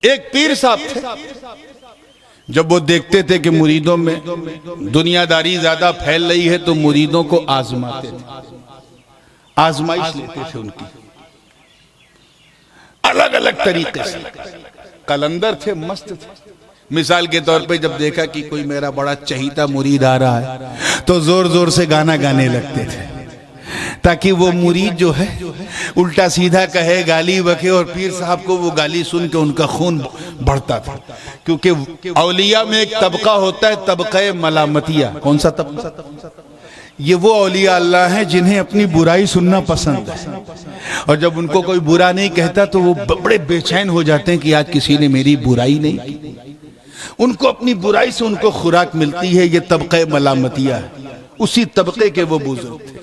एक पीर साहब थे, जब वो देखते थे कि मुरीदों में दुनियादारी ज्यादा फैल रही है तो मुरीदों को आजमाते थे, आजमाइश लेते थे उनकी अलग अलग तरीके से। कलंदर थे, मस्त थे। मिसाल के तौर पे जब देखा कि कोई मेरा बड़ा चहीता मुरीद आ रहा है तो जोर जोर से गाना गाने लगते थे, ताकि वो मुरीद जो है उल्टा सीधा कहे, गाली बके, और पीर साहब को वो गाली सुन के उनका खून बढ़ता था। क्योंकि औलिया में एक तबका होता है, तबका मलामतिया। कौन सा तबका? ये वो औलिया अल्लाह हैं जिन्हें अपनी बुराई सुनना पसंद है, और जब उनको कोई बुरा नहीं कहता तो वो बड़े बेचैन हो जाते हैं कि आज किसी ने मेरी बुराई नहीं की। उनको अपनी बुराई से उनको खुराक मिलती है। ये तबका मलामतिया है, उसी तबके के वो बुजुर्ग थे।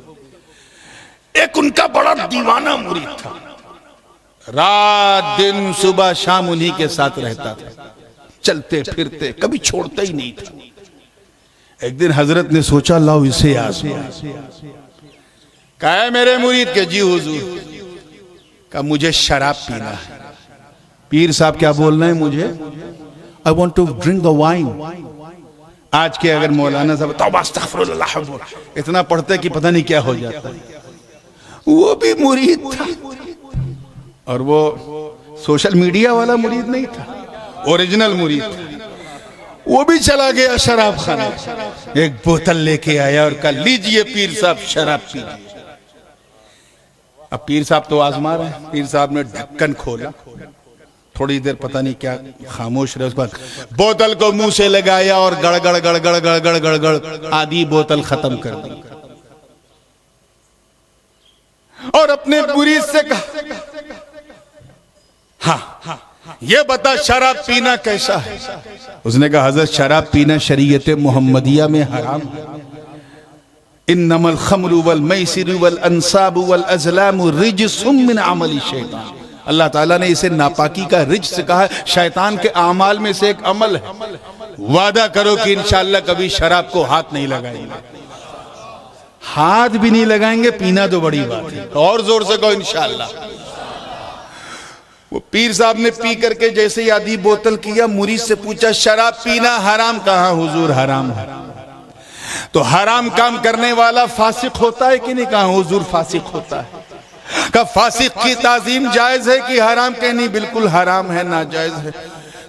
एक उनका बड़ा दीवाना मुरीद था, रात दिन सुबह शाम उन्हीं के साथ रहता था, चलते फिरते, कभी छोड़ता ही नहीं था। एक दिन हजरत ने सोचा लाओ इसे आजमा। कहा है मेरे मुरीद के? जी हुजूर। कहा मुझे शराब पीना है। पीर साहब क्या बोल रहे हैं? मुझे I want to drink the wine. आज के अगर मौलाना साहब तौबा अस्तगफिरुल्लाह इतना पढ़ते कि पता नहीं क्या हो जाता। वो भी मुरीद था, और वो सोशल मीडिया वाला मुरीद नहीं था, ओरिजिनल मुरीद था। वो भी चला गया शराब खाने, एक बोतल लेके आया और कहा लीजिए पीर साहब शराब पीजिए। अब पीर साहब तो आजमा रहे हैं। पीर साहब ने ढक्कन खोला, थोड़ी देर पता नहीं क्या खामोश रहे, उसके बाद बोतल को मुंह से लगाया और गड़गड़ गड़गड़ गड़गड़ गड़गड़ आधी बोतल खत्म कर दी, और अपने मुरीद से कहा हाँ ये बता शराब पीना कैसा है? उसने कहा हजरत शराब पीना शरीयत मोहम्मदिया में हराम है। इन्नमल खम्रु वल मैसिरु वल अंसाबु वल अज़लामु रिज्सुम मिन अमलि शैतान। अल्लाह ताला ने इसे नापाकी का रिज्स कहा, शैतान के आमाल में से एक अमल है। वादा करो कि इंशाअल्लाह कभी शराब को हाथ नहीं लगाएंगे। हाथ भी नहीं लगाएंगे, पीना तो बड़ी बात है, और जोर से कहो इंशाअल्लाह। वो पीर साहब ने पी करके जैसे ही आधी बोतल किया, मुरीद से पूछा शराब पीना हराम? कहा हुजूर हराम है। तो हराम काम करने वाला फासिक होता है कि नहीं? कहा हुजूर फासिक होता है। कहा फासिक की ताजीम जायज है कि हराम? के नहीं, बिल्कुल हराम है, नाजायज है।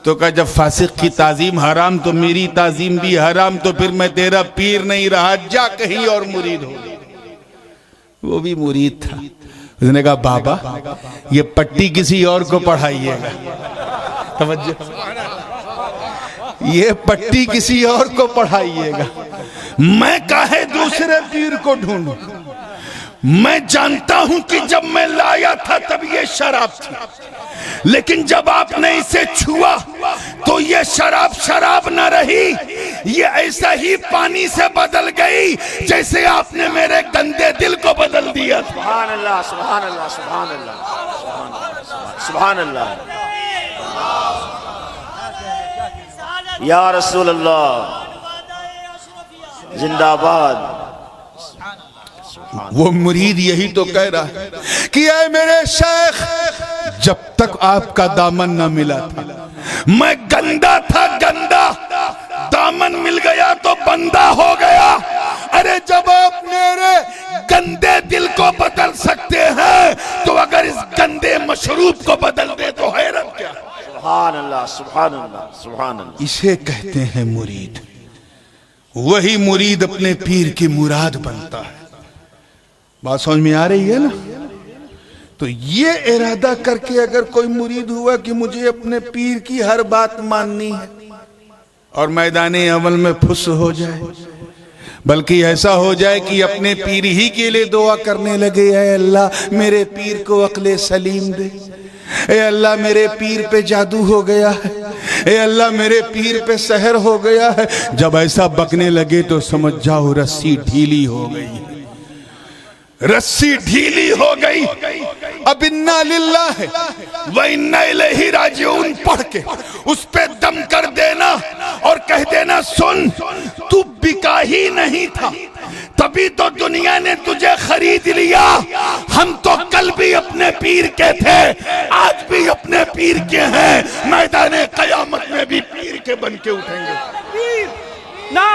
तो कहा जब फासिक की ताजीम हराम तो मेरी ताजीम भी हराम, तो फिर मैं तेरा पीर नहीं रहा, जा कहीं और मुरीद हो। वो भी मुरीद था। उसने कहा बाबा ये पट्टी किसी और को पढ़ाइएगा, तवज्जो, ये पट्टी किसी और को पढ़ाइएगा, मैं काहे दूसरे पीर को ढूंढूं? मैं जानता हूं कि जब मैं लाया था तब ये शराब थी, लेकिन जब आपने इसे छुआ तो ये शराब शराब न रही, ये ऐसा ही पानी से बदल गई जैसे आपने मेरे गंदे दिल को बदल दिया। सुभान अल्लाह, सुभान अल्लाह, सुभान अल्लाह, सुभान अल्लाह, या रसूल अल्लाह जिंदाबाद। वो मुरीद यही तो कह रहा है कि ऐ मेरे शेख, जब तक आपका दामन न मिला था मैं गंदा था, गंदा, दामन मिल गया तो बंदा हो गया। अरे जब आप मेरे गंदे दिल को बदल सकते हैं तो अगर इस गंदे मशरूब को बदल दे तो हैरत क्या। सुभान अल्लाह, सुभान अल्लाह, सुभान अल्लाह। इसे कहते हैं मुरीद। वही मुरीद अपने पीर की मुराद बनता है। बात समझ में आ रही है ना? तो ये इरादा करके अगर कोई मुरीद हुआ कि मुझे अपने पीर की हर बात माननी है और मैदाने अमल में फुस हो जाए, बल्कि ऐसा हो जाए कि अपने पीर ही के लिए दुआ करने लगे, ऐ अल्लाह मेरे पीर को अक्ले सलीम दे, ऐ अल्लाह मेरे पीर पे जादू हो गया है, ऐ अल्लाह मेरे पीर पे सहर हो गया है। जब ऐसा बकने लगे तो समझ जाओ रस्सी ढीली हो गई, रस्सी ढीली हो गई। अब इन्ना लिल्लाह व इन्ना इलैहि राजिऊन पढ़ के उस पे दम कर देना और कह देना सुन तू बिका ही नहीं था, तभी तो दुनिया ने तुझे खरीद लिया। हम तो कल भी अपने पीर के थे, आज भी अपने पीर के हैं, मैदान के बन के उठेंगे। ना